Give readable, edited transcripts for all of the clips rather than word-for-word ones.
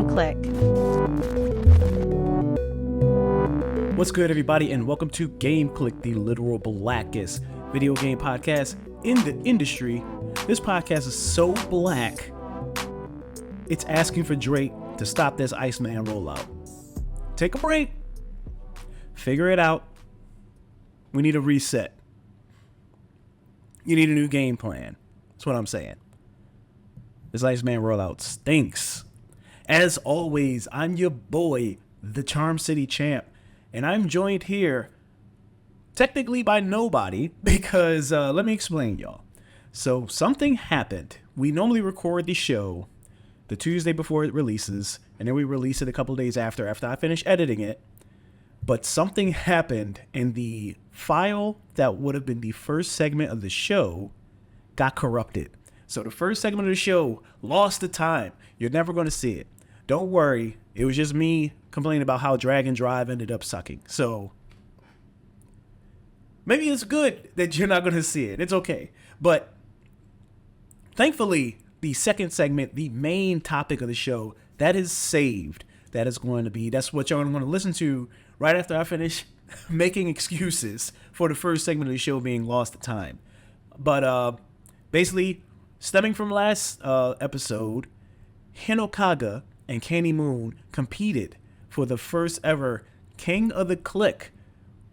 Game Clique. What's good, everybody, and welcome to Game Clique, the literal blackest video game podcast in the industry. This podcast is so black, it's asking for Drake to stop this Iceman rollout. Take a break. Figure it out. We need a reset. You need a new game plan. That's what I'm saying. This Iceman rollout stinks. As always, I'm your boy, the CharmCityChamp, and I'm joined here technically by nobody because let me explain, y'all. So something happened. We normally record the show the Tuesday before it releases, and then we release it a couple days after I finish editing it. But something happened, and the file that would have been the first segment of the show got corrupted. So the first segment of the show lost the time. You're never going to see it. Don't worry. It was just me complaining about how Drag and Drive ended up sucking. So maybe it's good that you're not going to see it. It's okay. But thankfully, the second segment, the main topic of the show, that is saved. That's what y'all are going to listen to right after I finish making excuses for the first segment of the show being lost to time. But basically, stemming from last episode, Hinokaga and CandieMoon competed for the first ever King of the Clique,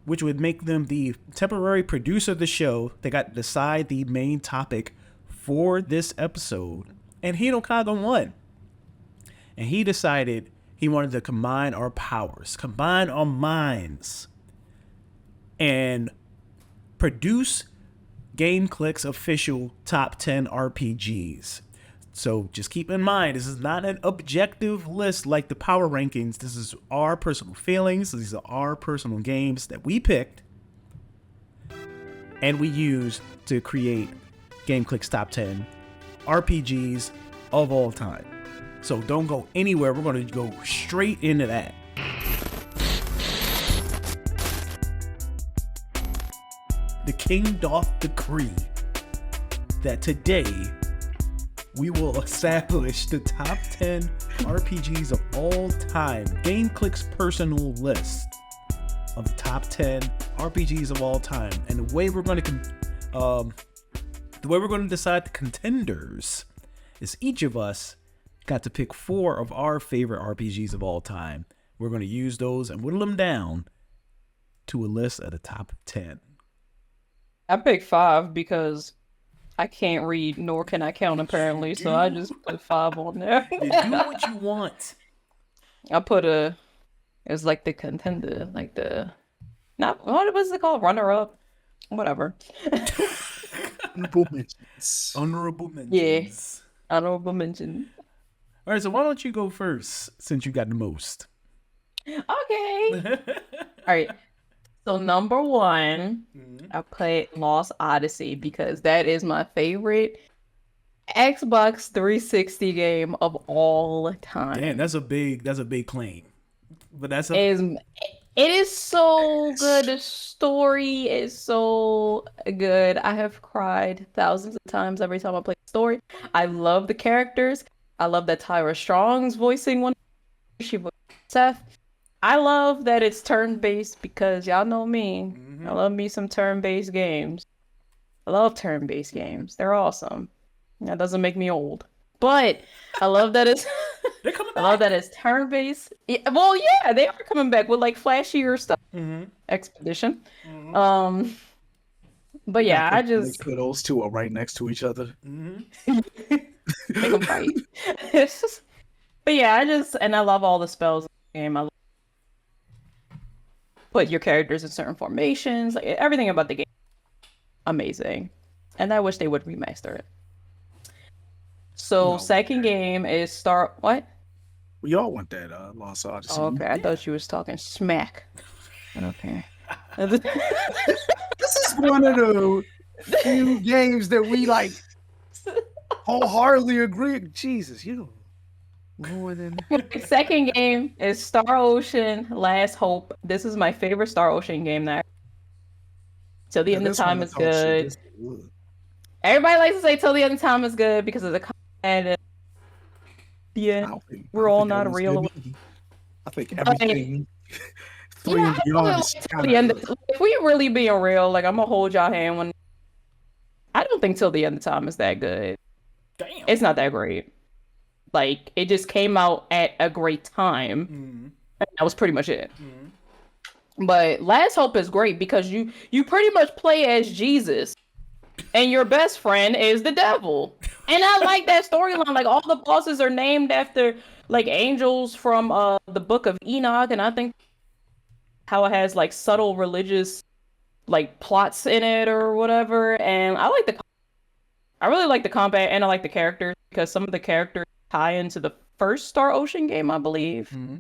which would make them the temporary producer of the show. They got to decide the main topic for this episode, and Hinokaga won. And he decided he wanted to combine our powers, combine our minds, and produce Game Clique's official top 10 RPGs. So just keep in mind, this is not an objective list like the power rankings. This is our personal feelings. These are our personal games that we picked and we used to create Game Clique's top 10 RPGs of all time. So don't go anywhere. We're going to go straight into that. The king doth decree that today we will establish the top 10 RPGs of all time. Game Clique's personal list of the top 10 RPGs of all time. And the way we're going to decide the contenders is each of us got to pick 4 of our favorite RPGs of all time. We're going to use those and whittle them down to a list of the top 10. I picked 5 because I can't read nor can I count apparently, so I just put 5 on there. You do what you want. I put it's like the contender, like the not what was it called? Runner up, whatever. Honorable mentions. Yeah, honorable mention. All right, so why don't you go first since you got the most? Okay. All right. So number 1, I played Lost Odyssey because that is my favorite Xbox 360 game of all time. Damn, that's a big claim. But it is so good. The story is so good. I have cried thousands of times every time I play the story. I love the characters. I love that Tyra Strong's voicing one. She voiced Seth. I love that it's turn-based because y'all know me. I love me some turn-based games. I love turn-based games. They're awesome. That doesn't make me old. But I love that it's They're coming back. I love that it's turn-based. Yeah, well, yeah, they are coming back with like flashier stuff. Expedition. But yeah, I just those two are right next to each other. make them fight. But yeah, I love all the spells in the game. I love put your characters in certain formations, like everything about the game, amazing. And I wish they would remaster it. So second game is what? We all want that Lost Odyssey. Oh, okay, I thought you was talking smack. Okay. This is one of the few games that we like wholeheartedly agree. Jesus, you know. More than Second game is Star Ocean Last Hope. This is my favorite Star Ocean game. Till the End of Time is good. Everybody likes to say Till the End of Time is good because of the content. the I end. don't think, I We're don't all think not everyone's real. gonna be. I think But, everything three yeah, and I beyond really is like till kind the end. of. If we really being real, like I'm gonna hold y'all hand when. I don't think till the end of time is that good. Damn. It's not that great. Like it just came out at a great time. Mm. And that was pretty much it. Mm. But Last Hope is great because you pretty much play as Jesus, and your best friend is the devil. And I like that storyline. Like all the bosses are named after like angels from the Book of Enoch, and I think how it has like subtle religious like plots in it or whatever. And I really like the combat, and I like the characters because some of the characters tie into the first Star Ocean game, I believe. Mm-hmm.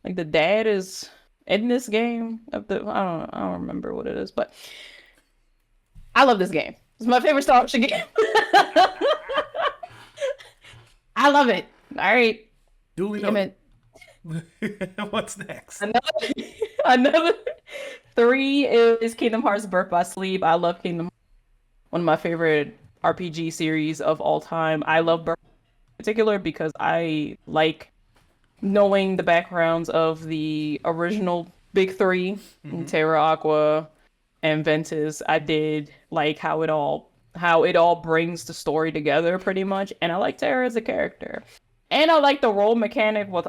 Like the dad is in this game of the I don't remember what it is, but I love this game. It's my favorite Star Ocean game. I love it. All right. Duly Damn noted. it. What's next? Another 3 is Kingdom Hearts Birth by Sleep. I love Kingdom Hearts. One of my favorite RPG series of all time. I love Birth in particular because I like knowing the backgrounds of the original big 3, Terra, Aqua, and Ventus. I did like how it all brings the story together pretty much, and I like Terra as a character. And I like the role mechanic with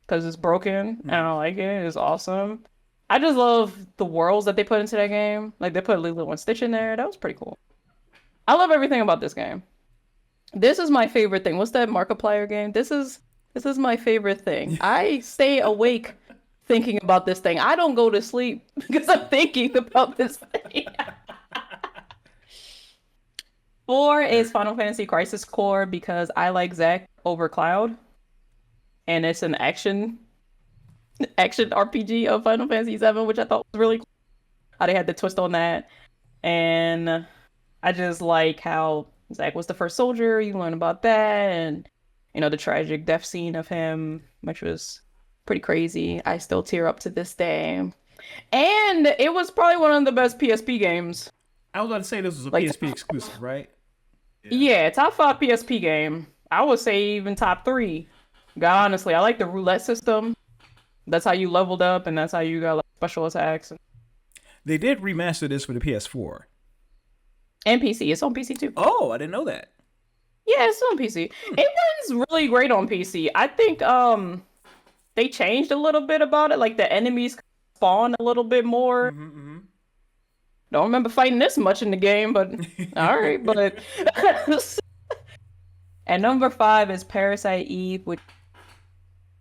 because it's broken and I like it. It's awesome. I just love the worlds that they put into that game. Like they put Lilo and Stitch in there. That was pretty cool. I love everything about this game. This is my favorite thing. What's that Markiplier game? This is my favorite thing. I stay awake thinking about this thing. I don't go to sleep because I'm thinking about this thing. 4 is Final Fantasy Crisis Core because I like Zack over Cloud. And it's an action RPG of Final Fantasy VII, which I thought was really cool. How they had the twist on that. And I just like how Zack was the first soldier. You learn about that, and the tragic death scene of him, which was pretty crazy. I still tear up to this day. And it was probably one of the best PSP games. I was about to say this was a PSP exclusive, right? Yeah, top 5 PSP game. I would say even top 3. God, honestly, I like the roulette system. That's how you leveled up, and that's how you got like special attacks. They did remaster this for the PS4 and PC. It's on PC too. Oh, I didn't know that. Yeah, it's on PC. It runs really great on PC. I think they changed a little bit about it. Like the enemies spawn a little bit more. Don't remember fighting this much in the game, but all right. But and number 5 is Parasite Eve, which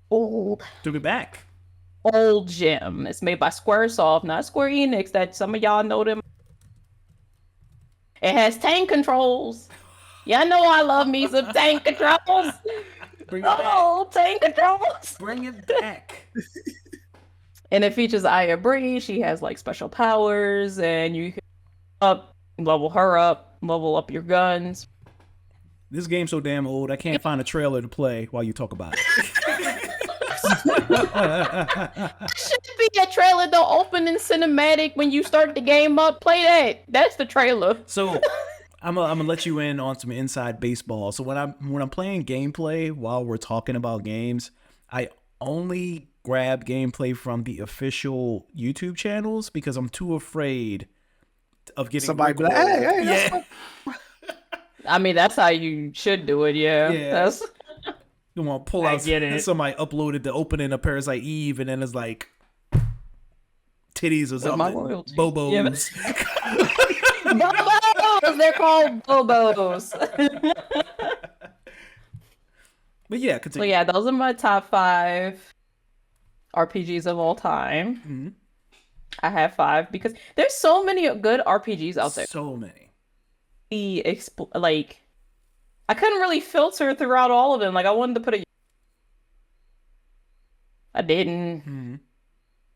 old. Took it back. Old gem. It's made by Squaresoft, not Square Enix. That some of y'all know them. It has tank controls. Y'all know I love me some tank controls. Bring it back. Tank controls. Bring it back. And it features Aya Bree. She has like special powers, and you can level her up, level up your guns. This game's so damn old, I can't find a trailer to play while you talk about it. Should be a trailer, the opening cinematic when you start the game up. Play that. That's the trailer. So I'm gonna let you in on some inside baseball. So when I'm playing gameplay while we're talking about games, I only grab gameplay from the official YouTube channels because I'm too afraid of getting Somebody be like, hey, yeah. I mean, that's how you should do it. Yeah. That's... You want to pull out somebody uploaded the opening of Parasite Eve, and then it's like titties or something. Bobos. Yeah, Bobos! They're called Bobos. But yeah, continue. So yeah, those are my top 5 RPGs of all time. Mm-hmm. I have 5 because there's so many good RPGs out there. So many. Like, I couldn't really filter throughout all of them. Like, I wanted to put a... I didn't. Mm-hmm.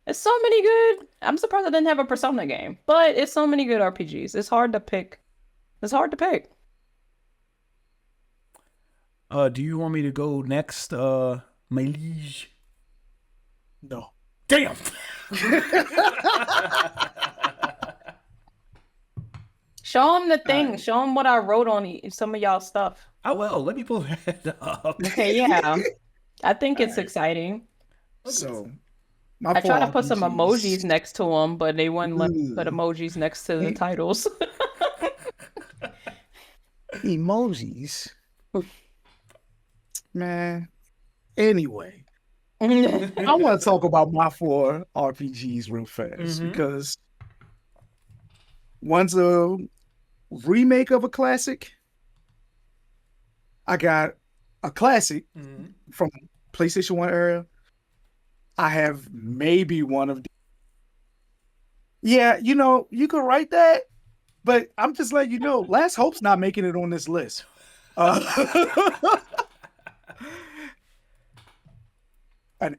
There's so many good... I'm surprised I didn't have a Persona game. But it's so many good RPGs. It's hard to pick. Do you want me to go next, my liege? No. Damn! Show him the thing. right. Show him what I wrote on some of y'all stuff. Oh well, let me pull that up. Okay, yeah. I think All it's right. exciting. So my I four tried to put some RPGs. emojis next to them, but they wouldn't let me put Ugh. emojis next to the titles. Emojis, man. Anyway, I want to talk about my four RPGs real fast because one's a remake of a classic. I got a classic from PlayStation 1 era. I have maybe one of the... Yeah, you could write that, but I'm just letting you know, Last Hope's not making it on this list. An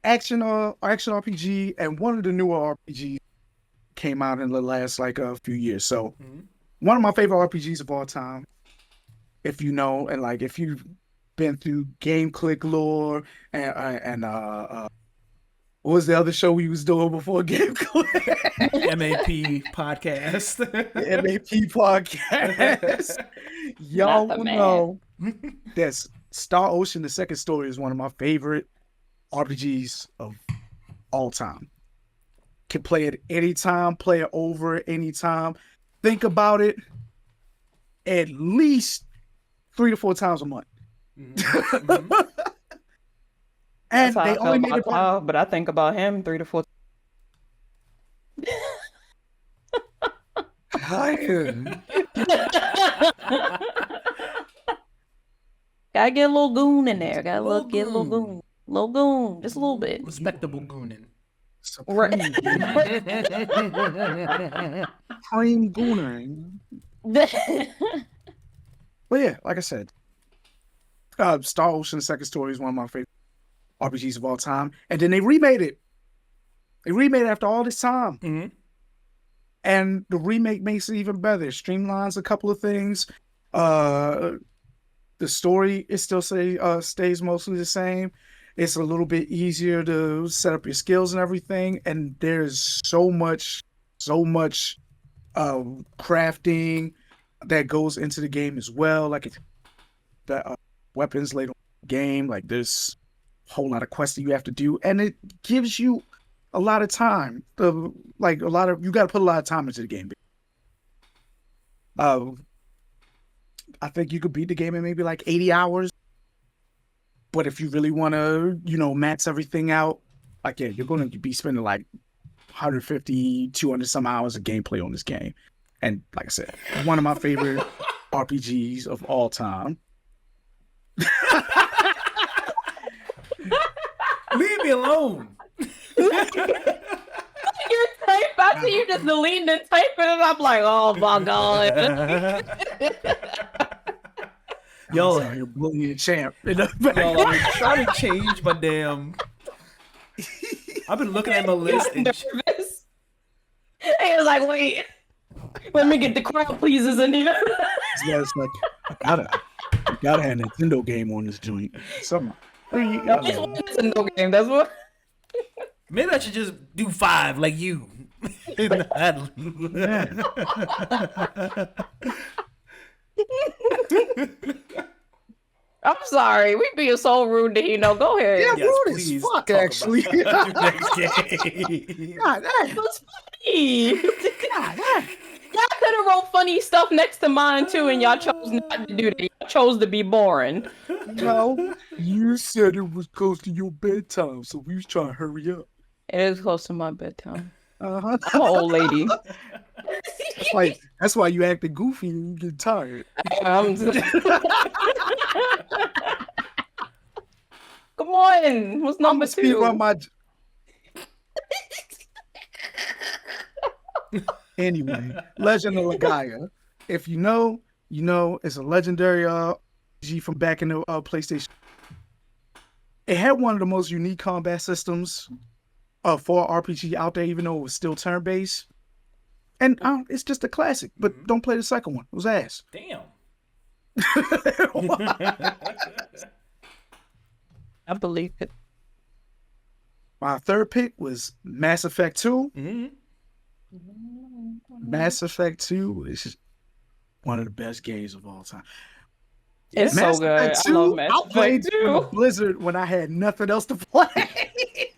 action RPG, and one of the newer RPGs came out in the last like a few years. So one of my favorite RPGs of all time, if you know, and like if you've been through Game Clique lore and what was the other show we was doing before Game Clique? MAP podcast. The MAP podcast. Y'all Not the will man. know that Star Ocean: The Second Story is one of my favorite RPGs of all time. Can play it anytime, play it over anytime. Think about it at least 3 to 4 times a month. And That's how they I feel only made about it Cloud, but I think about him 3 to 4. Gotta get a little goon in there. Gotta get a little goon. Little goon. Just a little bit. Respectable gooning. Right. Supreme Gooner. But yeah, like I said, Star Ocean: Second Story is one of my favorite RPGs of all time. And then they remade it. They remade it after all this time. And the remake makes it even better. It streamlines a couple of things. The story is still stays mostly the same. It's a little bit easier to set up your skills and everything. And there's so much crafting that goes into the game as well. Like the weapons later on in the game. Like there's a whole lot of quests that you have to do, and it gives you a lot of time. You got to put a lot of time into the game. I think you could beat the game in maybe like 80 hours. But if you really want to, max everything out, like, yeah, you're going to be spending like 150, 200 some hours of gameplay on this game. And like I said, one of my favorite RPGs of all time. Leave me alone. Your type after you just deleting and typing it, I'm like, oh my god. Yo, you're bullying champ. yo, I'm trying to change my damn. I've been looking at my list and nervous. He was like, wait, let me get the crowd pleasers in here. Yeah, it's like I gotta have a Nintendo game on this joint. Something. It's a no game. That's what. maybe I should just do 5 like you. I'm sorry, we being so rude to Hino. Go ahead. Yeah, Yes, rude as please fuck, talk actually. about your next game. God damn. That's funny. God damn. Y'all could have wrote funny stuff next to mine too, and y'all chose not to do that. Y'all chose to be boring. No, you said it was close to your bedtime, so we was trying to hurry up. It is close to my bedtime. Uh-huh. I'm an old lady. That's why you acting goofy and you get tired. Come on, what's number 2? Anyway, Legend of Legaia. If you know, it's a legendary RPG from back in the PlayStation. It had one of the most unique combat systems for RPG out there, even though it was still turn-based. And it's just a classic, but don't play the second one. It was ass. Damn. I believe it. My third pick was Mass Effect 2. Mm-hmm. Mass Effect 2 is one of the best games of all time. It's so good. I love Mass Effect played 2. Blizzard when I had nothing else to play.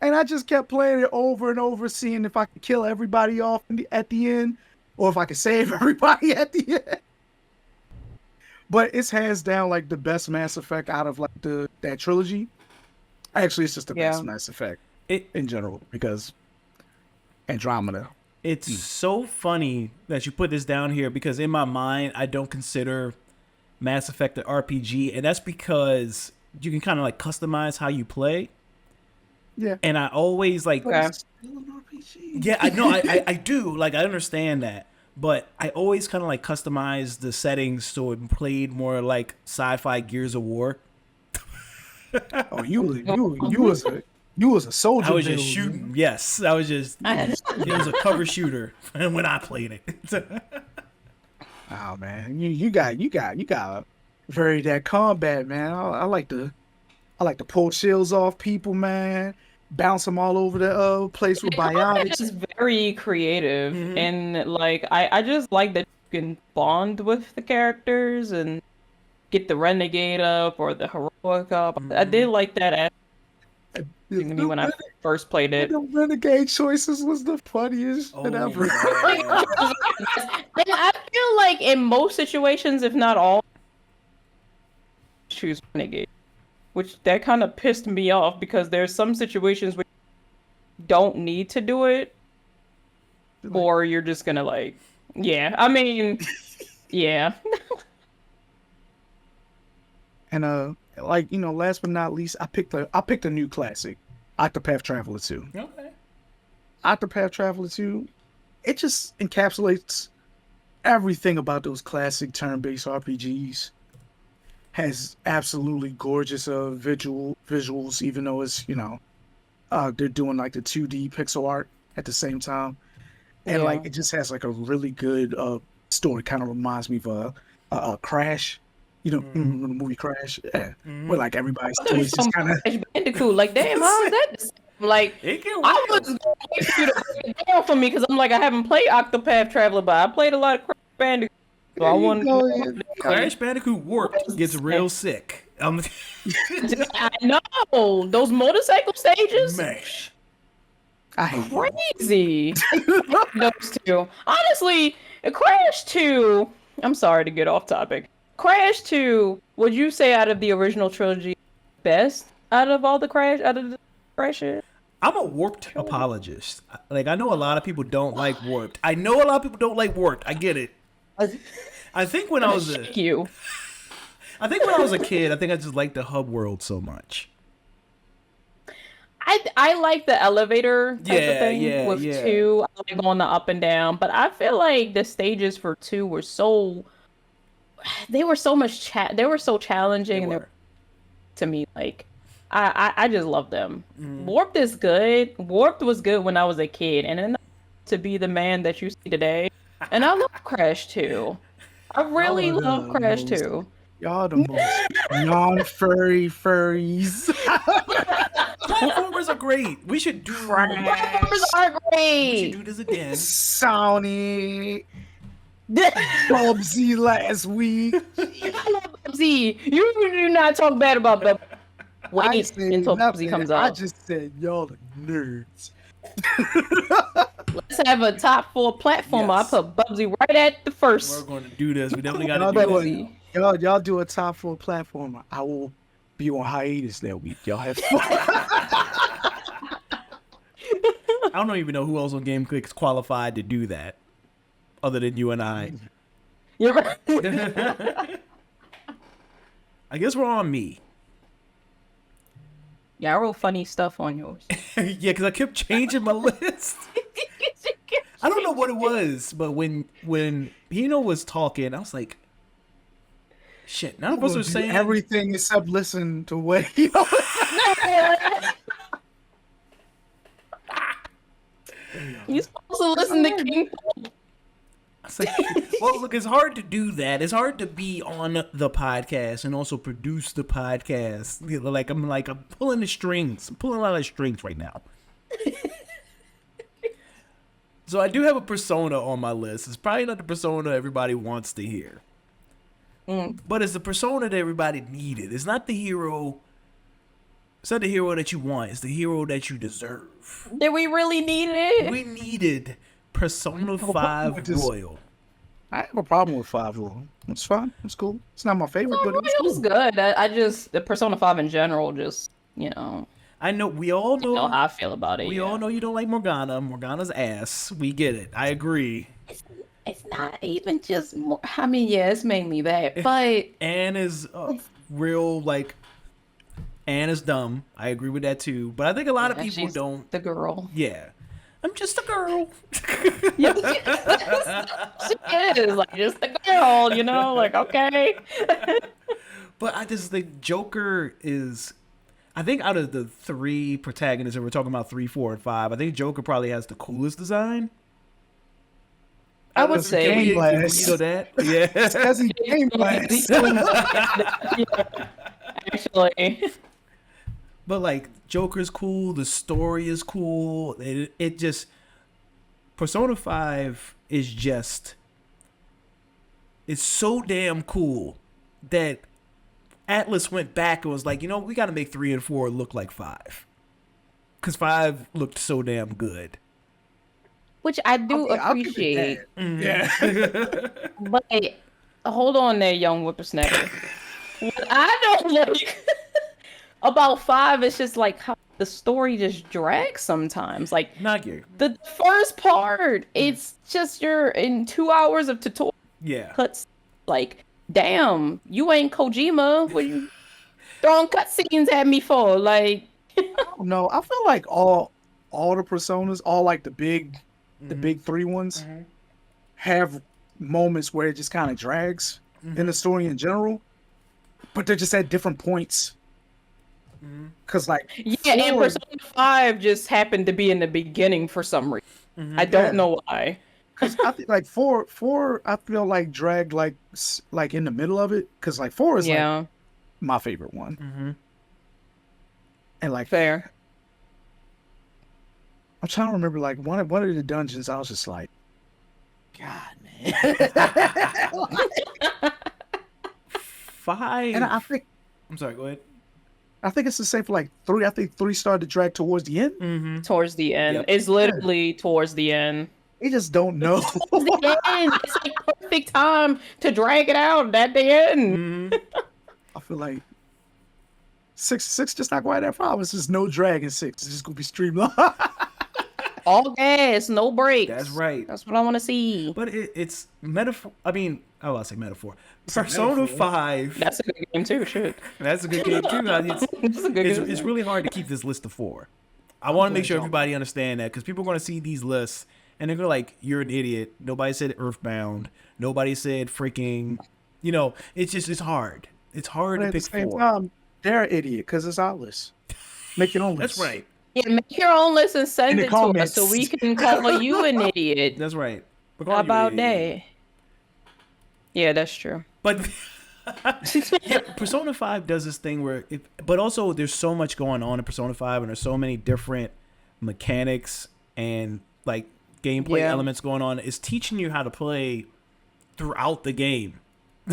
And I just kept playing it over and over, seeing if I could kill everybody off at the end, or if I could save everybody at the end. But it's hands down like the best Mass Effect out of like that trilogy. Actually, it's just the best Mass Effect in general because Andromeda. It's so funny that you put this down here because in my mind, I don't consider Mass Effect an RPG, and that's because you can kind of like customize how you play. Yeah. And I always like... It's still an RPG. Yeah, I know. I do. Like, I understand that. But I always kind of like customize the settings so it played more like sci-fi Gears of War. Oh, you was a soldier. I was just shooting. Yes, I was just. It was a cover shooter when I played it. Oh man, you got very that combat, man. I like to pull shields off people, man. Bounce them all over the place with biotics. It's very creative, and like I just like that you can bond with the characters and get the renegade up or the heroic up. I did like that to me when I first played it. The renegade choices was the funniest shit ever. And I feel like in most situations, if not all, choose renegade. Which that kind of pissed me off because there's some situations where you don't need to do it, or you're just gonna like, yeah. I mean, yeah. And like last but not least, I picked a new classic, Octopath Traveler 2. Okay. Octopath Traveler 2, it just encapsulates everything about those classic turn-based RPGs. Has absolutely gorgeous visuals, even though it's they're doing like the 2D pixel art at the same time, and like it just has like a really good story. Kind of reminds me of Crash, the movie Crash, where like everybody's stories just kind of Bandicoot. Like, damn, how is that the same? Like, I was going to wait for you to break it down for me because I'm like, I haven't played Octopath Traveler, but I played a lot of Crash Bandicoot. So I want Crash Bandicoot Warped gets real sick. I know those motorcycle stages. Man, I hate crazy. Those two, honestly, Crash 2. I'm sorry to get off topic. Crash 2. Would you say out of the original trilogy, best out of all the Crashes? I'm a Warped apologist. Like I know a lot of people don't like Warped. I know a lot of people don't like Warped. I get it. I think when I was a kid, I think I just liked the hub world so much. I like the elevator type of thing with 2. I like going the up and down, but I feel like the stages for 2 were so they were so challenging and to me like I just love them. Warped is good. Warped was good when I was a kid, and then to be the man that you see today. And I love Crash 2. I really love Crash 2. Y'all the most non-furry furries. Platformers are great. We should do Platformers are great. We should do this again. Sonic. Bubsy last week. I love Bubsy. You do not talk bad about Bubsy. Wait until Bubsy comes out. I just said y'all are nerds. Let's have a top 4 platformer. Yes. I put Bubsy right at the first. We're going to do this. We definitely got to do this. Y'all do a top 4 platformer. I will be on hiatus that week. Y'all have fun. I don't even know who else on Game Clique is qualified to do that, other than you and I. You're right. I guess we're on me. Yeah, I wrote funny stuff on yours. Yeah, because I kept changing my list. I don't know what it was, but when Hino was talking, I was like, shit, none of us were saying everything except listen to what he was You're supposed to listen to King. Well, look, it's hard to do that. It's hard to be on the podcast and also produce the podcast. I'm pulling the strings. I'm pulling a lot of strings right now. So I do have a persona on my list. It's probably not the persona everybody wants to hear. But it's the persona that everybody needed. It's not the hero. It's not the hero that you want. It's the hero that you deserve. Did we really need it? We needed Persona 5 Royal. I have a problem with 5 Royal. It's fine. It's cool. It's not my favorite, but It was good. I just the Persona 5 in general, just I know we all know how I feel about it. We all know you don't like Morgana. Morgana's ass. We get it. I agree. It's not even just more. I mean, yeah, it's mainly that, but Anne is real like. Anne is dumb. I agree with that too. But I think a lot of people don't. The girl. Yeah. I'm just a girl. Yeah, she is like just a girl, like okay. But I just think Joker is. I think out of the 3 protagonists, and we're talking about 3, 4, and 5, I think Joker probably has the coolest design. I would say you know that, yeah. Because he game blast. Actually. But like Joker's cool, the story is cool. It just Persona 5 is just it's so damn cool that Atlas went back and was like, we got to make 3 and 4 look like 5, because 5 looked so damn good. Which I do appreciate. Yeah. But hold on there, young whippersnapper. What I don't like about 5 is just like how the story just drags sometimes. Like Not you. The first part, it's just you're in 2 hours of tutorial. Yeah. Cuts like, damn, you ain't Kojima. What you throwing cutscenes at me for? Like, No, I feel like all the personas, all like the big 3 ones, have moments where it just kind of drags in the story in general, but they're just at different points. Cause like and Persona 5 just happened to be in the beginning for some reason. I don't know why. Cause I think like 4 I feel like dragged like in the middle of it. Cause like 4 is like my favorite one. And like fair. I'm trying to remember like one of the dungeons. I was just like, God, man. 5. And I think I'm sorry. Go ahead. I think it's the same for like 3. I think 3 started to drag towards the end. Towards the end, Yep. it's literally towards the end. They just don't know. The end. It's like perfect time to drag it out at the end. I feel like 6 just not quite that far. It's just no drag in 6. It's just gonna be streamlined. All gas, no breaks. That's right. That's what I want to see. But it's metaphor. I mean, I'll say metaphor. Persona 5. That's a good game too. Shit. That's a good game too. It's a good game. It's really hard to keep this list of 4. I want to make sure everybody understand that, because people are going to see these lists and they're going to like, you're an idiot. Nobody said Earthbound. Nobody said freaking, it's hard. It's hard to pick 4. They're an idiot because it's our list. Make your own list. That's right. Yeah, make your own list and send it to us so we can call you an idiot. That's right. How about that? Yeah, that's true. But yeah, Persona 5 does this thing where, but also there's so much going on in Persona 5, and there's so many different mechanics and like gameplay elements going on. It's teaching you how to play throughout the game,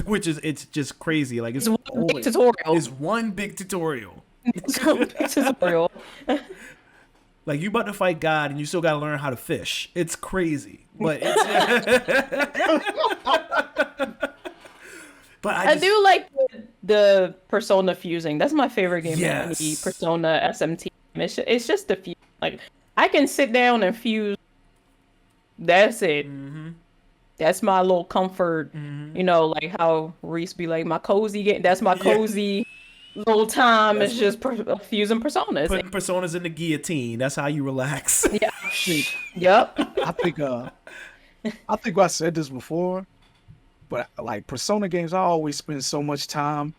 which is it's just crazy. Like it's one big tutorial. It's one big tutorial. Tutorial. Like you about to fight God and you still got to learn how to fish. It's crazy, but it's but I do like the Persona fusing. That's my favorite game. Yes. The Persona SMT. It's just the fuse. Like I can sit down and fuse. That's it. That's my little comfort. Like how Reese be like my cozy game. That's my cozy little time. It's just fusing personas. Putting personas in the guillotine. That's how you relax. Yeah. Yep. I think I said this before, but like Persona games, I always spend so much time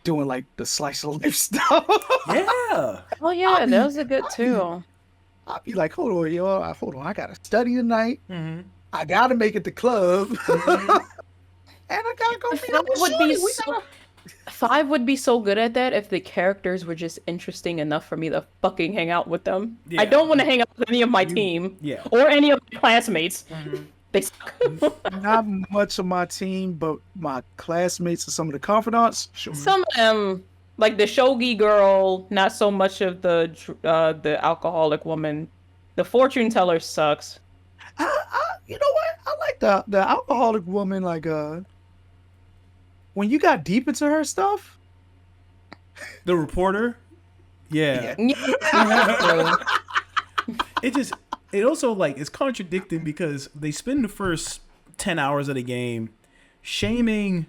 doing like the slice of life stuff. Yeah. Oh yeah, those are good too. I'll be like, hold on, I gotta study tonight. I gotta make it to club, and I gotta go meet up with Shorty. 5 would be so good at that if the characters were just interesting enough for me to fucking hang out with them. Yeah. I don't want to hang out with any of my team or any of my classmates. They suck. Not much of my team, but my classmates and some of the confidants. Sure. Some of them, like the shogi girl, not so much of the alcoholic woman. The fortune teller sucks. You know what? I like the alcoholic woman. Like when you got deep into her stuff. The reporter. Yeah. It also like it's contradicting because they spend the first 10 hours of the game shaming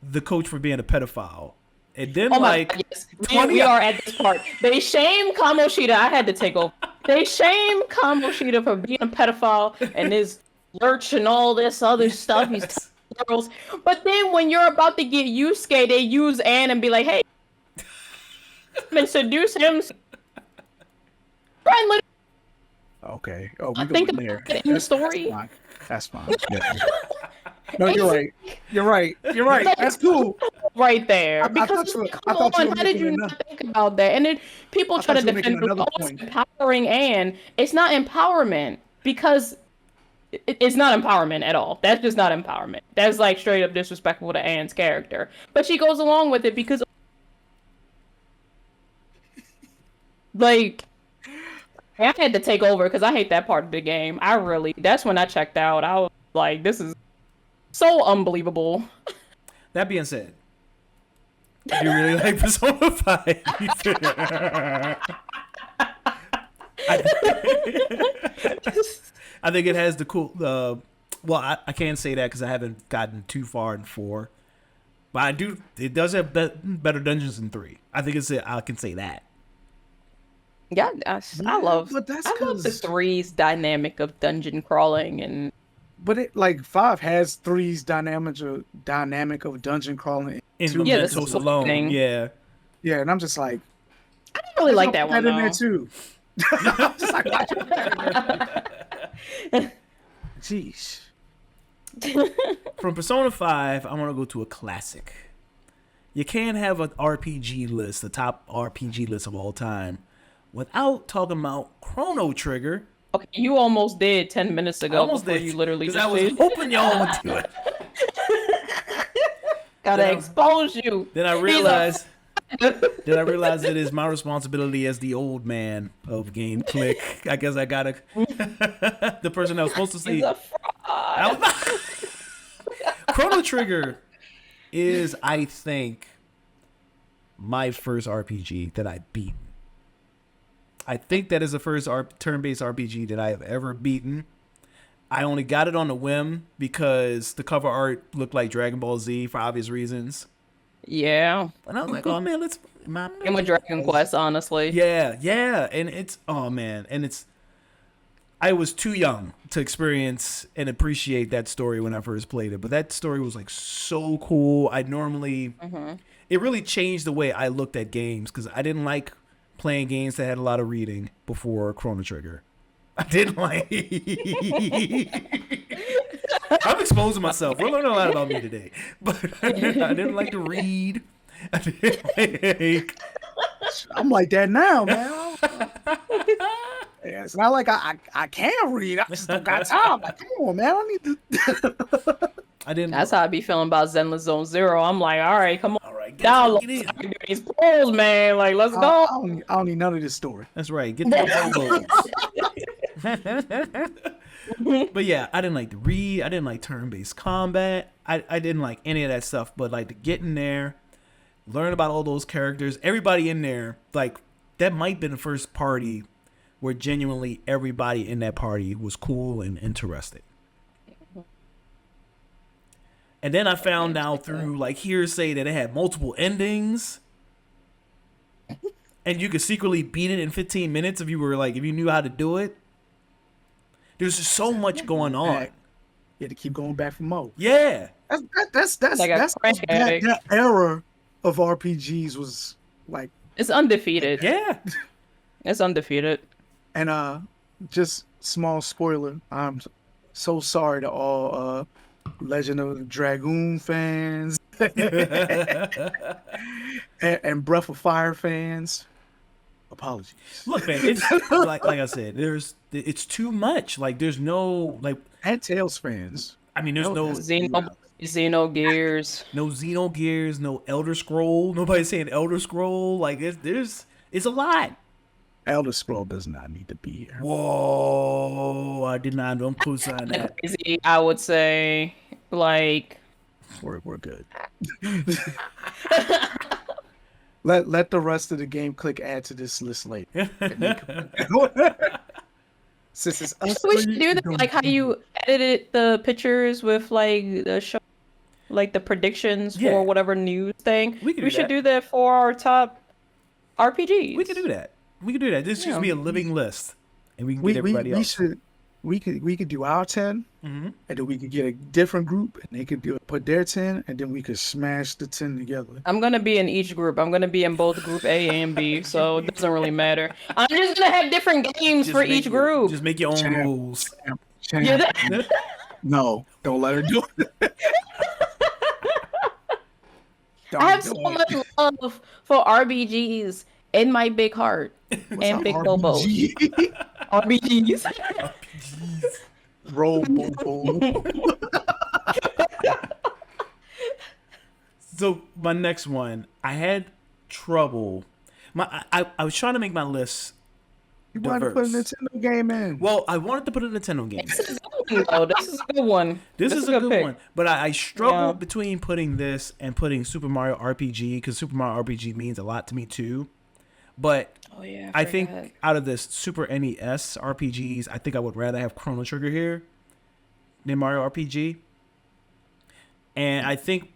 the coach for being a pedophile. And then God, yes. We are at this part. They shame Kamoshida. I had to take over. They shame Kamoshida for being a pedophile and his lurch and all this other stuff. He's telling girls. But then when you're about to get Yusuke, they use Anne and be like, hey, and seduce him. Okay. Oh, I think there. In the story. That's fine. Yeah. No, you're right. You're right. That's cool. Right there. I Because thought how did you not think about that? And then people try to defend empowering Anne. It's not empowerment because it's not empowerment at all. That's just not empowerment. That's like straight up disrespectful to Anne's character. But she goes along with it because like I had to take over because I hate that part of the game. That's when I checked out. I was like, this is so unbelievable. That being said, I do really like Persona 5. I think it has the cool. Well, I can't say that because I haven't gotten too far in 4, but I do. It does have better dungeons than 3. I think I can say that. Yeah, I love the 3's dynamic of dungeon crawling and. But it like 5 has 3's dynamic of dungeon crawling. That's alone. Thing. Yeah, and I'm just like, I didn't really like that one. In there too. I'm just like, jeez. From Persona 5, I want to go to a classic. You can't have an RPG list, the top RPG list of all time, without talking about Chrono Trigger. Okay, you almost did 10 minutes ago. You literally just I was hoping y'all would do it. Gotta expose you. Then I realized it is my responsibility as the old man of Game Clique. I guess I gotta the person that was supposed to say Chrono Trigger is, I think, my first RPG that I beat. I think that is the first turn-based RPG that I have ever beaten. I only got it on a whim because the cover art looked like Dragon Ball Z for obvious reasons. Yeah. And I was like, oh man, And with Dragon Quest, honestly. Yeah. And I was too young to experience and appreciate that story when I first played it. But that story was like so cool. It really changed the way I looked at games because I didn't like playing games that had a lot of reading before Chrono Trigger. I didn't like. I'm exposing myself. We're learning a lot about me today, but I didn't like to read. I'm like that now, man. It's not like I can't read. I just don't got time. Like, come on, man. I need to. That's how I be feeling about Zenless Zone Zero. I'm like, all right, come on. All right, download these polls, man. Like, let's go. I don't need none of this story. That's right. Get the But yeah, I didn't like to read. I didn't like turn-based combat. I didn't like any of that stuff. But like to get in there, learn about all those characters, everybody in there, like that might have been the first party where genuinely everybody in that party was cool and interested. And then I found out through like hearsay that it had multiple endings. And you could secretly beat it in 15 minutes if you knew how to do it. There's just so much going on. You had to keep going back for more. Yeah. That's that era of RPGs was like it's undefeated. Yeah. It's undefeated. And just small spoiler, I'm so sorry to all Legend of Dragoon fans. And Breath of Fire fans, apologies. Look, man, it's like I said, it's too much. Like there's no like, And Tales fans. I mean, there's no Xenogears. no Xenogears, no Elder Scroll. Nobody's saying Elder Scroll. Like it's a lot. Elder Scroll does not need to be here. Whoa! I did not. Don't co-sign that. Crazy, I would say, like, We're good. Let the rest of the Game Clique add to this list later. Since it's us we should three, do that, don't- like how you edited the pictures with like the show, like the predictions Yeah. for whatever news thing. We can do We should that. do that for our top RPGs. We can do that. We can do that. This should just be a living list, and we can get everybody else. we could do our 10, Mm-hmm. and then we could get a different group, and they could put their 10, and then we could smash the 10 together. I'm gonna be in each group. I'm gonna be in both Group A and B, so it doesn't really matter. I'm just gonna have different games for each group. Just make your own Champ. rules. Yeah, that- No, don't let her do it. I have so much love for RPGs in my big heart and big Bobo. RPGs. Roll, Bobo. So my next one, I had trouble. I was trying to make my list You wanted to put a diverse. Nintendo game in. Well, I wanted to put a Nintendo game. Oh, this is a good one. This is a good pick. one, but I struggled Yeah. between putting this and putting Super Mario RPG because Super Mario RPG means a lot to me too. But Oh yeah, I think forgot. out of this Super NES RPGs, I think I would rather have Chrono Trigger here than Mario RPG. And I think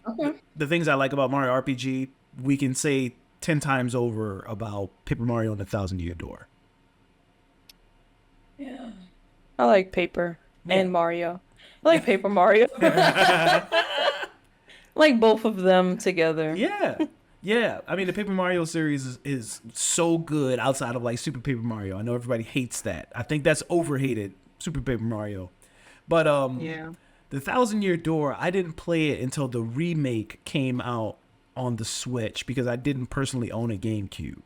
the things I like about Mario RPG, we can say 10 times over about Paper Mario and the Thousand Year Door. Yeah. I like Paper Yeah. and Mario. I like Paper Mario. Like both of them together. Yeah. Yeah. I mean, the Paper Mario series is so good outside of like Super Paper Mario. I know everybody hates that. I think that's overhated, Super Paper Mario. But Yeah. the Thousand Year Door, I didn't play it until the remake came out on the Switch because I didn't personally own a GameCube.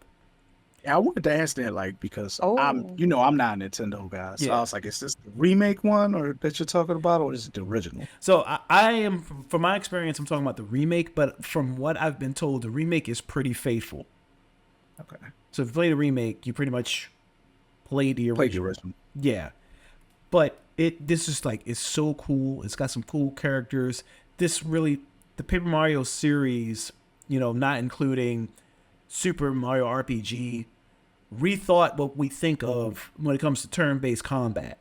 Yeah, I wanted to ask that, like, because I'm not a Nintendo guy. So Yeah. I was like, is this the remake one or that you're talking about, or is it the original? So I am, from my experience, I'm talking about the remake, but from what I've been told, the remake is pretty faithful. Okay. So if you play the remake, you pretty much played the original. Played the original. Yeah. But this is like, it's so cool. It's got some cool characters. This really, the Paper Mario series, you know, not including Super Mario RPG, rethought what we think of when it comes to turn-based combat.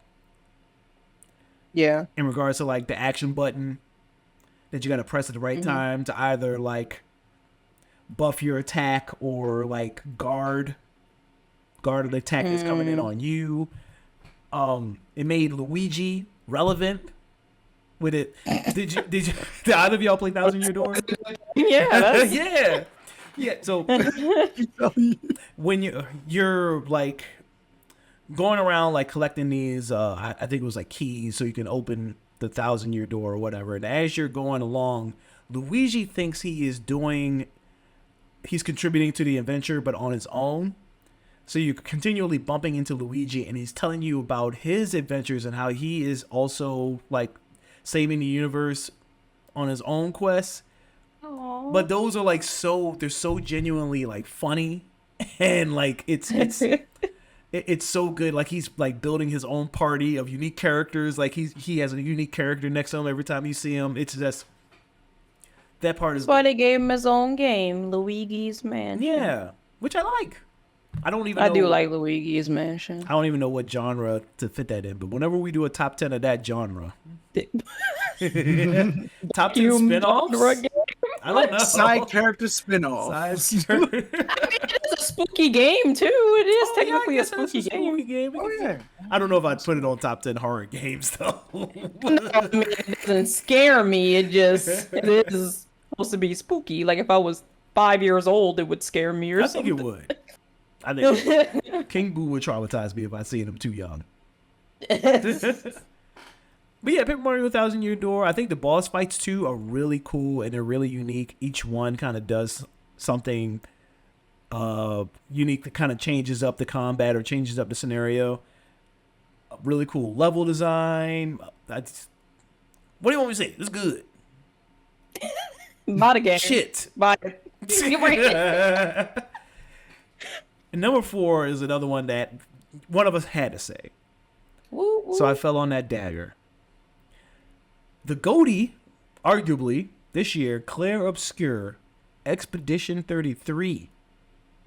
Yeah. In regards to like the action button that you got to press at the right time to either like buff your attack or like guard the attack that's coming in on you. It made Luigi relevant with it. Did either of y'all play Thousand Year Door? Yeah. That's, Yeah. Yeah. So when you're like going around like collecting these, I think it was like keys so you can open the Thousand Year Door or whatever. And as you're going along, Luigi thinks he's contributing to the adventure, but on his own. So you're continually bumping into Luigi, and he's telling you about his adventures and how he is also like saving the universe on his own quest. But those are like they're so genuinely like funny, and like it's so good. Like he's like building his own party of unique characters. Like he has a unique character next to him every time you see him. It's just that part is That's why they gave him his own game, Luigi's Mansion. yeah, which I like. I do like Luigi's Mansion. I don't even know what genre to fit that in, but whenever we do a top 10 of that genre, top 10 spin-offs. I don't know. Side character spin-off. It's a spooky game too. It is technically a spooky game. Oh yeah. I don't know if I'd put it on top 10 horror games though. No, I mean, it doesn't scare me. It is supposed to be spooky. Like if I was 5 years old, it would scare me or I something. think it would. I think King Boo would traumatize me if I seen him too young. But yeah, Paper Mario 1000 Year Door. I think the boss fights too are really cool and they're really unique. Each one kind of does something unique that kind of changes up the combat or changes up the scenario. Really cool level design. What do you want me to say? It's good. Not again. Shit. But And number 4 is another one that one of us had to say. woo, woo. So I fell on that dagger. The GOATY, arguably, this year, Claire Obscure, Expedition 33.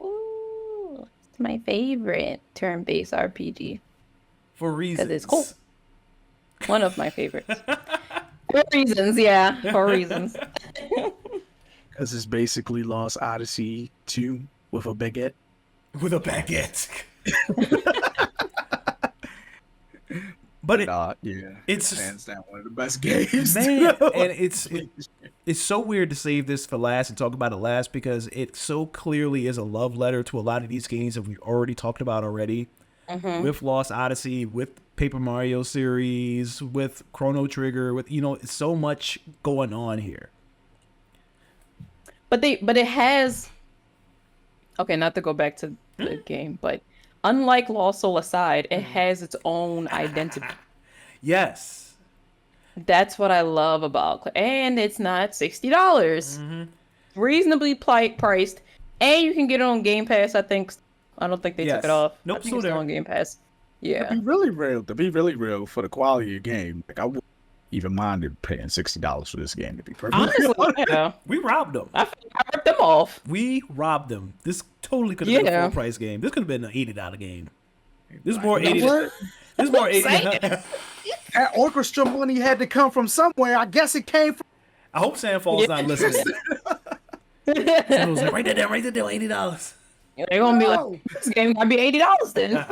Ooh, it's my favorite turn-based RPG. For reasons. Because it's cool. One of my favorites. For reasons, yeah. For reasons. Because it's basically Lost Odyssey 2 with a baguette. With a baguette. But it's hands down one of the best games. Man, and it's so weird to save this for last and talk about it last because it so clearly is a love letter to a lot of these games that we've already talked about already. Mm-hmm. With Lost Odyssey, with Paper Mario series, with Chrono Trigger, with so much going on here. But it has, okay, not to go back to the game, but unlike Lost Soul Aside, it has its own identity. Yes. That's what I love about it. And it's not $60. Mm-hmm. Reasonably priced. And you can get it on Game Pass, I think. I don't think they took it off. Nope, I think it's on Game Pass. Yeah. To be really real, for the quality of the game, like I wouldn't even mind paying $60 for this game, to be perfectly honest. Yeah. We robbed them. I ripped them off. We robbed them. This totally could have been a full price game. This could have been an $80 game. This is more $80. This is more $80. That orchestra money had to come from somewhere. I guess it came from. I hope Sandfall's not listening. Sandfall's like, write that down, $80. They're gonna be like, this game might be $80 then.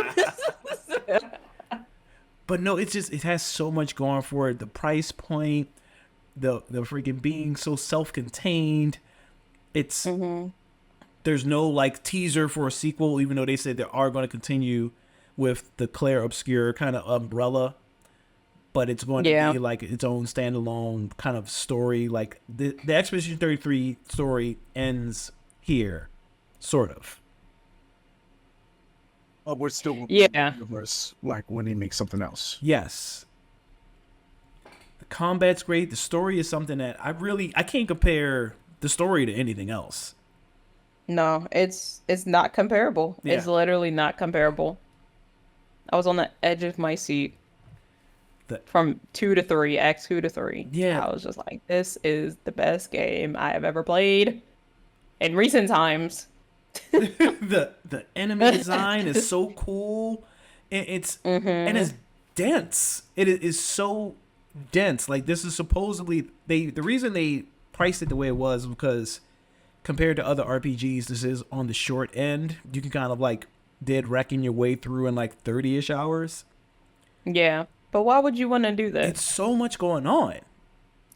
But no, it has so much going for it. The price point, the freaking being so self-contained. It's there's no like teaser for a sequel, even though they said they are going to continue with the Claire Obscure kind of umbrella. But it's going to be like its own standalone kind of story. Like the Expedition 33 story ends here, sort of. Oh, we're still in the universe, like when they make something else. Yes. The combat's great. The story is something that I can't compare the story to anything else. No, it's not comparable. Yeah. It's literally not comparable. I was on the edge of my seat from 2 to 3, Act 2 to 3. Yeah. I was just like, this is the best game I have ever played in recent times. the enemy design is so cool. And it's dense. It is so dense. Like this is supposedly the reason they priced it the way it was because compared to other RPGs, this is on the short end. You can kind of like dead wrecking your way through in like 30-ish hours. Yeah, but why would you want to do that? It's so much going on.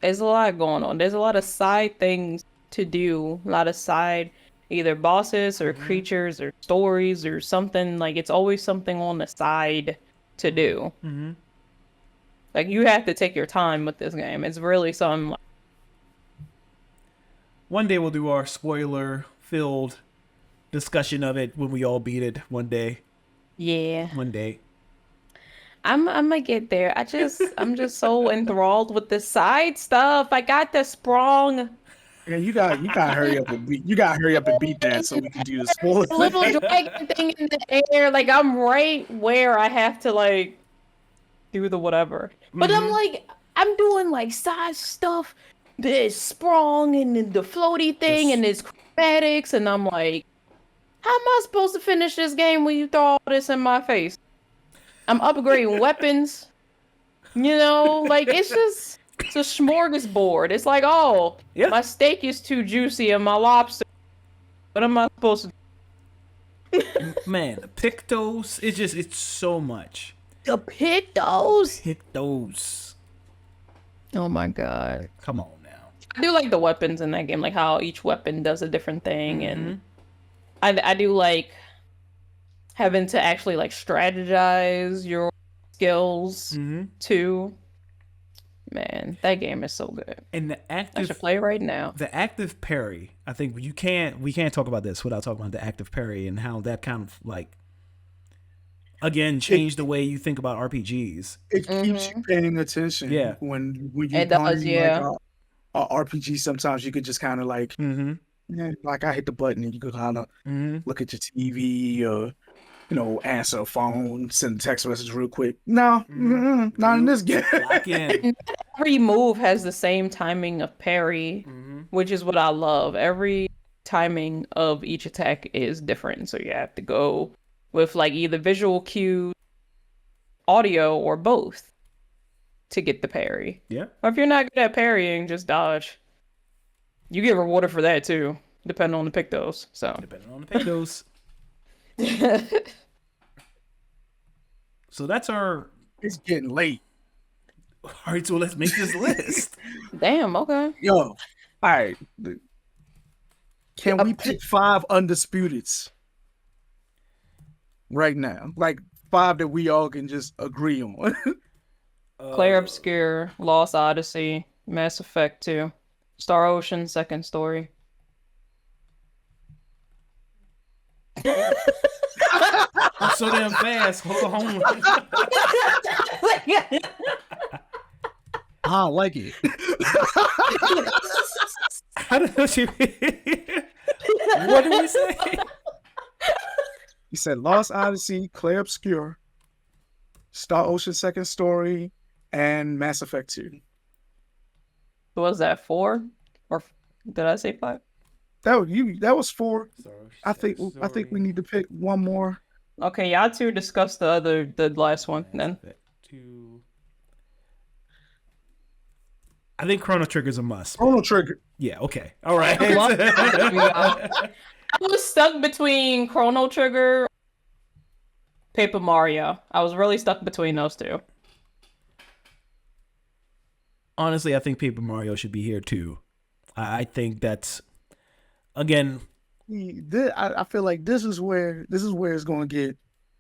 There's a lot going on. There's a lot of side things to do. A lot of side either bosses or creatures or stories or something. Like it's always something on the side to do. Mm-hmm. Like you have to take your time with this game. It's really something. One day we'll do our spoiler-filled discussion of it when we all beat it. One day. Yeah. One day. I'm gonna get there. I'm just so enthralled with the side stuff. I got the sprung. Yeah, you gotta hurry up and beat. You gotta hurry up and beat that so we can do the spoiler. Little dragon thing in the air, like I'm right where I have to like do the whatever. But I'm doing like side stuff. This sprung and the floaty thing and this chromatics, and I'm like, how am I supposed to finish this game when you throw all this in my face? I'm upgrading weapons. Like it's a smorgasbord. It's like, my steak is too juicy and my lobster. What am I supposed to do? Man, the Pictos, it's so much. The Pictos? Pictos. Oh my god. Come on now. I do like the weapons in that game, like how each weapon does a different thing, and I do like having to actually like strategize your skills too. Man, that game is so good. And the I active should play it right now. the active parry, I think we can't talk about this without talking about the active parry and how that kind of like again changed the way you think about RPGs. It keeps you paying attention. Yeah. When you're It does, playing yeah. like a RPG, sometimes you could just kind of like, like I hit the button and you could kind of look at your TV or answer a phone, send a text message real quick. No, not in this game. Lock in. Every move has the same timing of parry, which is what I love. Every timing of each attack is different, so you have to go with like either visual cues, audio, or both to get the parry. Yeah. Or if you're not good at parrying, just dodge. You get rewarded for that too, depending on the pictos. So Depending on the paydos. So that's our. It's getting late. All right, so let's make this list. Damn, okay. Yo, all right. Can we pick 5 undisputeds right now? Like 5 that we all can just agree on. Clair Obscure, Lost Odyssey, Mass Effect 2, Star Ocean Second Story. I'm so damn fast. Hold on. I don't like it. How did you? What did we say? He said Lost Odyssey, Clair Obscure, Star Ocean Second Story, and Mass Effect 2. What was that, 4? Or did I say 5? That was 4. I think we need to pick one more. Okay, y'all two discuss the last one then. I think Chrono Trigger's a must. Chrono Trigger. Yeah, okay. All right. I was stuck between Chrono Trigger, Paper Mario. I was really stuck between those two. Honestly, I think Paper Mario should be here too. I think that's again. I feel like this is where it's going to get.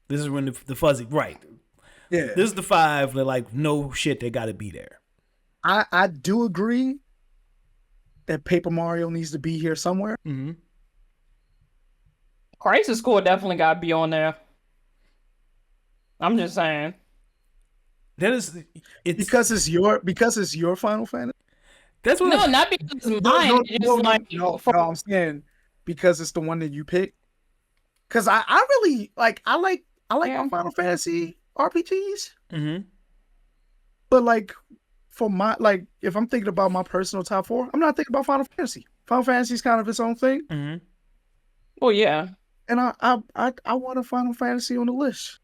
This is when the fuzzy right. Yeah. This is the 5 that like no shit they got to be there. I do agree that Paper Mario needs to be here somewhere. Mm-hmm. Crisis Core definitely got to be on there. I'm just saying. That is it's because it's your Final Fantasy. That's what. No, not because it's mine. No, I'm saying because it's the one that you pick. Because I really like my Final Fantasy RPGs. Mm-hmm. But like for my if I'm thinking about my personal top 4, I'm not thinking about Final Fantasy. Final Fantasy is kind of its own thing. Mm-hmm. Well, yeah. And I want a Final Fantasy on the list.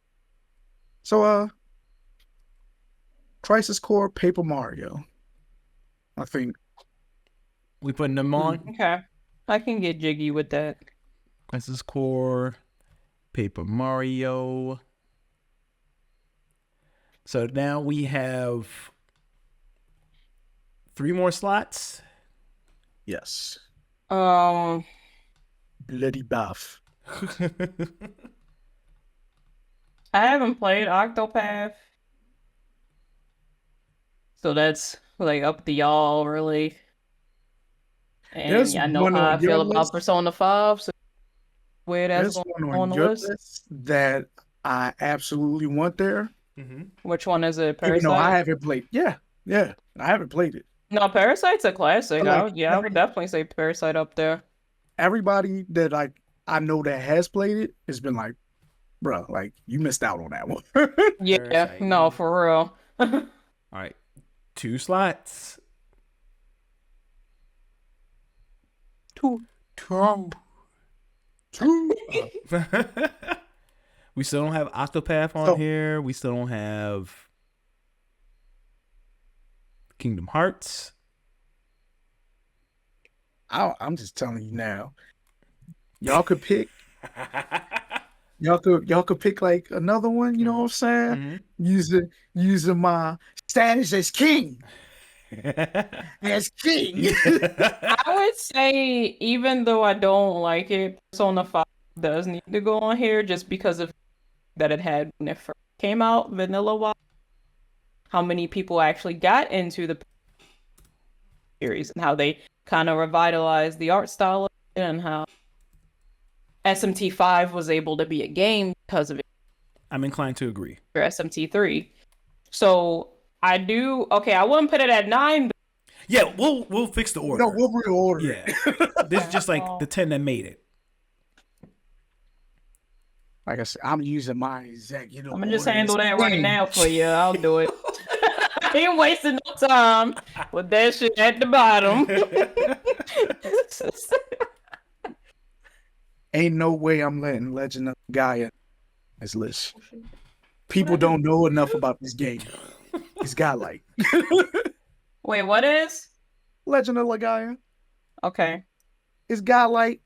So Crisis Core, Paper Mario. I think we putting them on. Okay, I can get jiggy with that. Crisis Core, Paper Mario. So now we have 3 more slots. Yes. Bloody Buff. I haven't played Octopath, so that's like up to y'all, really. And I know how I feel about Persona 5, so where that's on the list that I absolutely want there. Mm-hmm. Which one is it? Parasite? No, I haven't played. Yeah, I haven't played it. No, Parasite's a classic. I would definitely say Parasite up there. Everybody that I know that has played it has been like, bro, like you missed out on that one. Yeah, Parasite. No, for real. All right, 2 slots. Two. We still don't have Octopath on here. We still don't have Kingdom Hearts. I'm just telling you now. Y'all could pick. Y'all could pick like another one. You know what I'm saying? Mm-hmm. Using my status as king. As king. I would say, even though I don't like it, Persona 5 does need to go on here just because of that it had when it first came out, vanilla wise. how many people actually got into the series and how they kind of revitalized the art style and how SMT5 was able to be a game because of it. I'm inclined to agree. For SMT3. So I wouldn't put it at 9. Yeah, we'll fix the order. No, we'll reorder. Yeah. This is just like the 10 that made it. Like I said, I'm using my executive. I'm gonna just handle that right now for you. I'll do it. I ain't wasting no time with that shit at the bottom. Ain't no way I'm letting Legend of Gaia as list. People don't know enough about this game. It's godlike. Wait, what is? Legend of Gaia. Okay. It's godlike.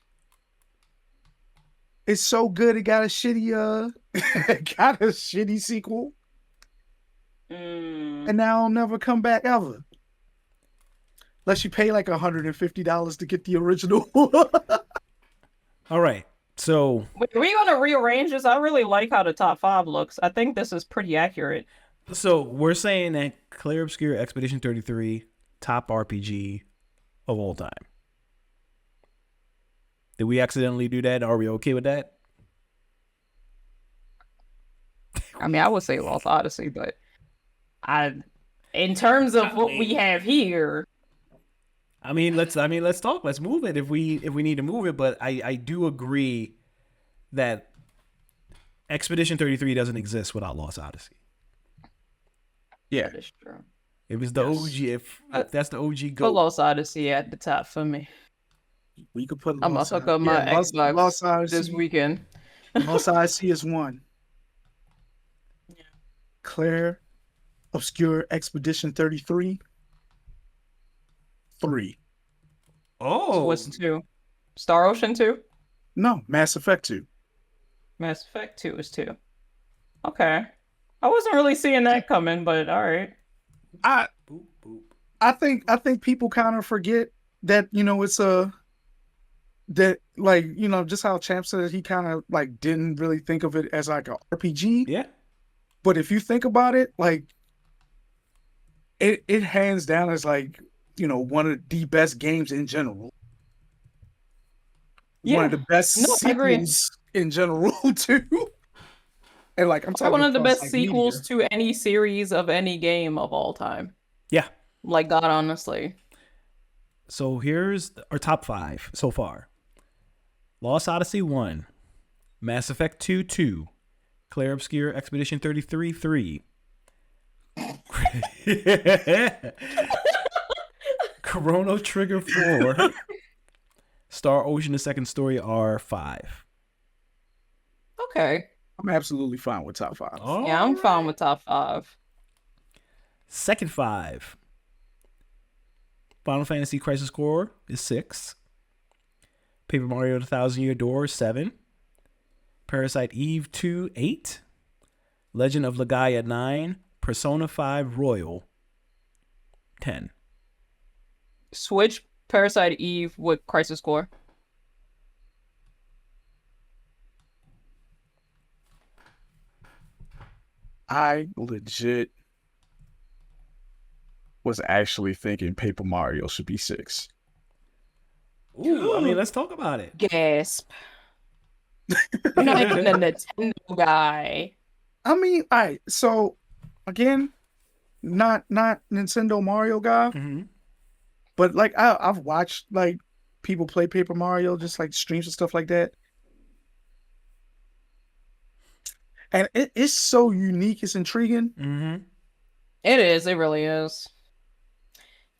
It's so good. It got a shitty sequel. And now it'll never come back ever. Unless you pay like $150 to get the original. All right. So wait, are we gonna rearrange this? I really like how the top 5 looks. I think this is pretty accurate. So we're saying that Clair Obscur Expedition 33, top RPG of all time. Did we accidentally do that? Are we okay with that? I mean, I would say Lost Odyssey, but in terms of what we have here. Let's talk. Let's move it if we need to move it. But I do agree that Expedition 33 doesn't exist without Lost Odyssey. Yeah, that is true. It was the OG. If that's the OG, put Lost Odyssey at the top for me. We could put. I'm gonna hook up my Xbox Lost Odyssey this weekend. Lost Odyssey is 1. Yeah. Clair Obscur Expedition 33. 3. Oh, so what's 2? Star Ocean 2? No, Mass Effect 2. Mass Effect 2 is 2. Okay. I wasn't really seeing that coming, but all right. I think people kind of forget that, it's just how Champ said he kind of like didn't really think of it as like a RPG. Yeah. But if you think about it, like it hands down as like, one of the best games in general. Yeah. One of the best sequels in general too. And like I'm talking one of the best sequels to any series of any game of all time. Yeah. Like God, honestly. So here's our top 5 so far. Lost Odyssey 1, Mass Effect 2 2, Clair Obscur Expedition 33 3. Chrono Trigger 4. Star Ocean the Second Story R5. Okay. I'm absolutely fine with top 5. Oh, yeah, I'm fine with top 5. Second 5. Final Fantasy Crisis Core is 6. Paper Mario The Thousand Year Door 7. Parasite Eve 2 8. Legend of Legaia 9. Persona 5 Royal 10. Switch Parasite Eve with Crisis Core. I legit was actually thinking Paper Mario should be 6. Ooh, let's talk about it. Gasp. You're not even a Nintendo guy. All right, so again, not Nintendo Mario guy, but like I've watched like people play Paper Mario, just like streams and stuff like that. And it's so unique. It's intriguing. Mm-hmm. It is. It really is.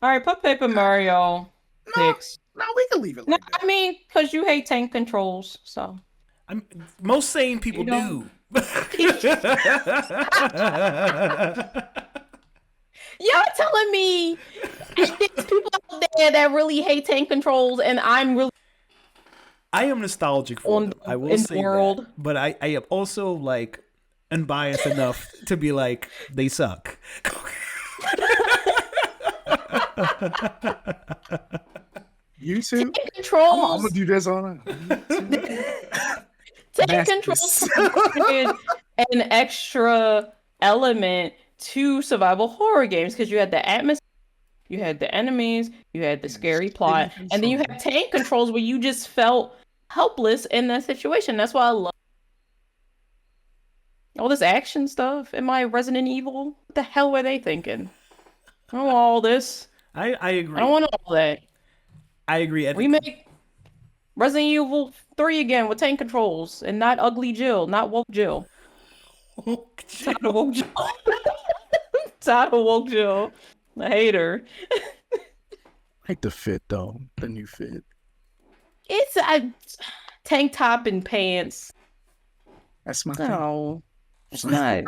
All right, put Paper Mario 6. No, we can leave it like that. Because you hate tank controls, so. Most sane people do. Y'all telling me there's people out there that really hate tank controls, and I am nostalgic for them. I will say that. But I am also like unbiased enough to be like, they suck. You too? Tank controls. I'm gonna do this on Tank controls an extra element two survival horror games because you had the atmosphere, you had the enemies, you had the scary plot, and then you had tank controls where you just felt helpless in that situation. That's why I love all this action stuff. Am I Resident Evil? What the hell were they thinking? I don't want all this. I agree. I don't want all that. I agree. We make Resident Evil 3 again with tank controls and not ugly Jill, not woke Jill. Tired of woke Jill. Tired of woke Jill. I hate her. Like the fit though, the new fit. It's a tank top and pants. That's my thing. No, it's not.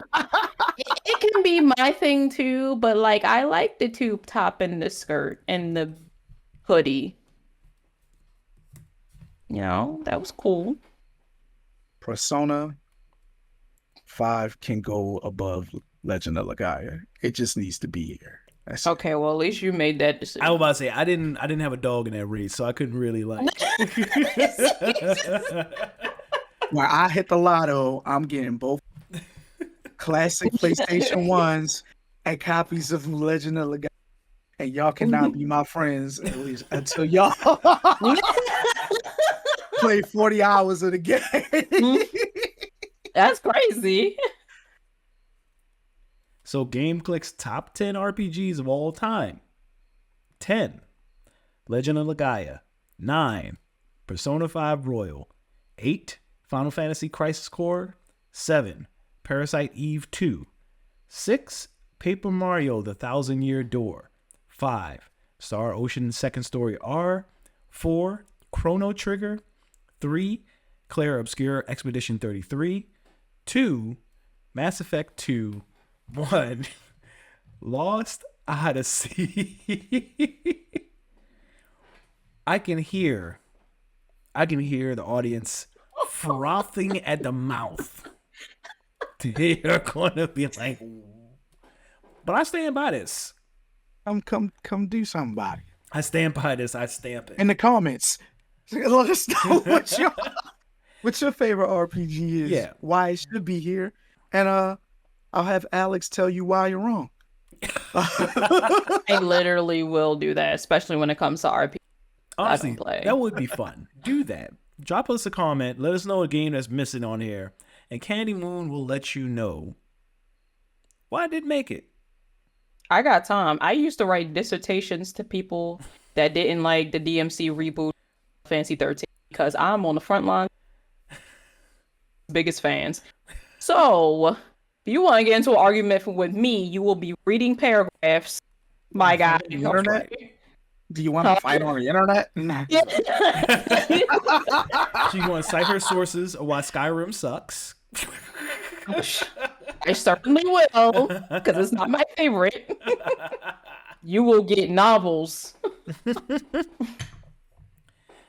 It can be my thing too, but like I like the tube top and the skirt and the hoodie. You know, that was cool. Persona 5 can go above Legend of Legaia. It just needs to be here. That's okay, well at least you made that decision. I was about to say I didn't have a dog in that race, so I couldn't really like. When I hit the lotto, I'm getting both classic PlayStation 1s and copies of Legend of Legaia. And y'all cannot be my friends at least until y'all play 40 hours of the game. That's crazy. So Game Clique's top 10 RPGs of all time. 10. Legend of Legaia. 9. Persona 5 Royal. 8. Final Fantasy Crisis Core. 7. Parasite Eve 2. 6. Paper Mario The Thousand Year Door. 5. Star Ocean Second Story R. 4. Chrono Trigger. 3. Claire Obscure Expedition 33. 2. Mass Effect 2. 1. Lost Odyssey. I can hear the audience frothing at the mouth. They're gonna be like, but I stand by this. Come do something about it. I stand by this. I stamp it. In the comments, let us know what your favorite RPG is. Yeah. Why it should be here. And I'll have Alex tell you why you're wrong. I literally will do that, especially when it comes to RPG. Honestly, that would be fun. Do that. Drop us a comment. Let us know a game that's missing on here. And CandieMoon will let you know why I didn't make it. I got time. I used to write dissertations to people that didn't like the DMC reboot Fantasy 13 because I'm on the front line. Biggest fans. So, if you want to get into an argument with me, you will be reading paragraphs. My guy. Internet? Do you want to fight on the internet? She's going to cite her sources of why Skyrim sucks. I certainly will, because it's not my favorite. You will get novels.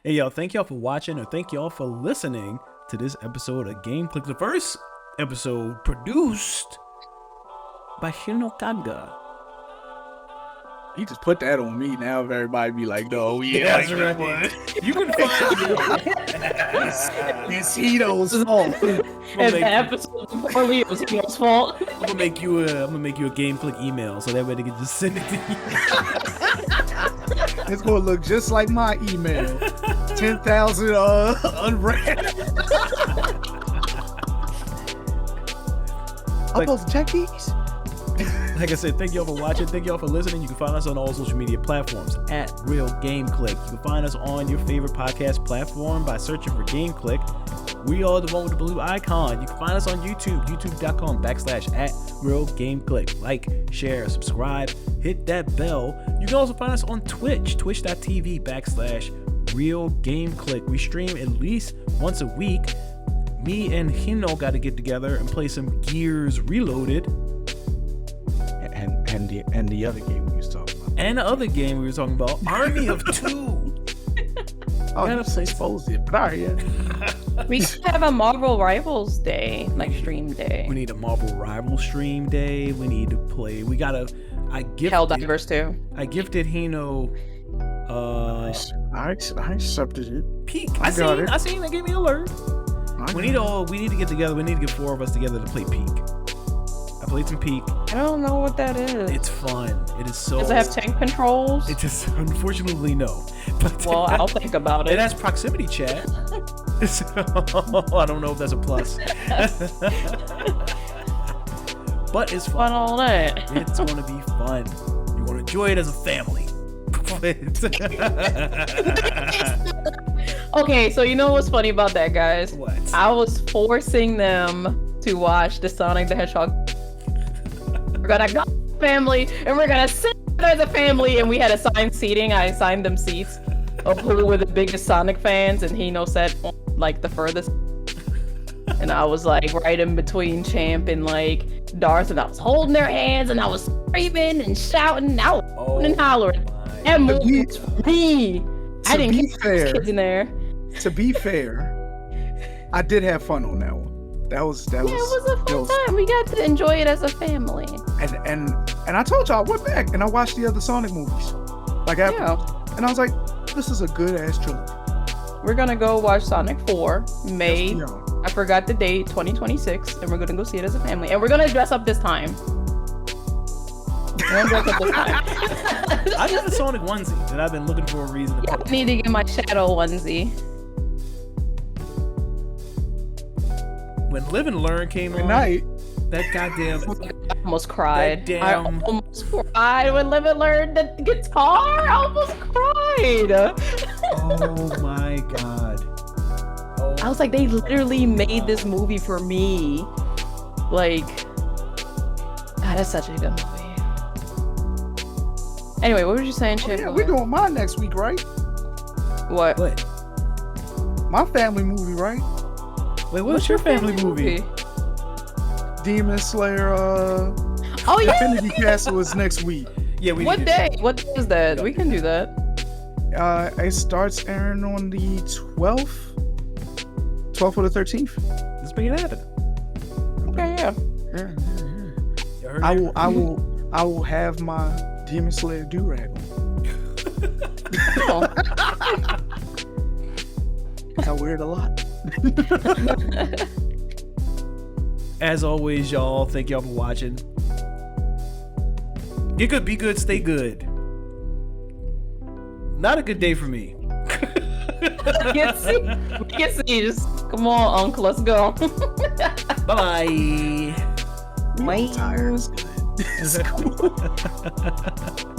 Hey, yo, thank y'all for watching, or thank y'all for listening to this episode of Game Clique. The first episode produced by Hinokaga. You just put that on me now. If everybody be like, "No, yeah, that's right." You can find it's Hito's fault." And the episode before Leo was Hito's fault. I'm gonna make you a Game Clique email so that way they can just send it to you. It's gonna look just like my email. 10,000 unread. I'm supposed to check these. Like I said, thank y'all for watching. Thank y'all for listening. You can find us on all social media platforms at Real Game Clique. You can find us on your favorite podcast platform by searching for Game Clique. We are the one with the blue icon. You can find us on YouTube, youtube.com/@Real Game Clique. Like, share, subscribe, hit that bell. You can also find us on Twitch, twitch.tv/Real Game Clique. We stream at least once a week. Me and Hino got to get together and play some Gears Reloaded. And the other game we was talking about. And the other game we were talking about, Army of Two. Oh, you exposed it. But all right, yeah. We could have a Marvel Rivals Day, like stream day. We need a Marvel Rival stream day. We need to play. We gotta. Helldivers too. I gifted Hino. I accepted it. Peak. I seen. They gave me an alert. We need to get together. We need to get 4 of us together to play Peak. I Blatant Peak. I don't know what that is. It's fun. It is so. Does it have tank controls? It just unfortunately no. But Well, I'll think about it. It has proximity chat. So, I don't know if that's a plus. But it's fun. All that. It's gonna be fun. You're gonna enjoy it as a family. Okay, so you know what's funny about that, guys? What? I was forcing them to watch the Sonic the Hedgehog. We're gonna go family, and we're gonna sit as a family, and we had assigned seating. I assigned them seats of who were the biggest Sonic fans, and Hino sat like the furthest. And I was like right in between Champ and like Darth, and I was holding their hands, and I was screaming and shouting, and I was and hollering. And movie was for me. I didn't get kids in there. To be fair, I did have fun on that one. That was it was a fun time. We got to enjoy it as a family. And I told y'all I went back and I watched the other Sonic movies. Like after, and I was like, this is a good ass trilogy. We're gonna go watch Sonic 4 May. Yes, I forgot the date, 2026, and we're gonna go see it as a family. And we're gonna dress up this time. We're gonna dress up this time. I got a Sonic onesie that I've been looking for a reason to put. I need to get my Shadow onesie. When Live and Learn came on, that goddamn. I almost cried. I almost cried when Live and Learn the guitar. I almost cried. Oh my god. Oh. I was like, they literally made this movie for me. Like, God, that's such a good movie. Anyway, what were you saying, Chip? Yeah, we're doing mine next week, right? What? My family movie, right? Wait, what's your family movie? Demon Slayer, oh yeah, Infinity Castle is next week. Yeah, we. What day? What day is that? We can do that. It starts airing on the 12th or the 13th. Let's make it happen. Okay, yeah. I will have my Demon Slayer do-rag on. I wear it a lot. As always, y'all, thank y'all for watching. Get good, be good, stay good. Not a good day for me. We can see. Just come on, Uncle. Let's go. Bye-bye. Bye. I'm tired. It's good.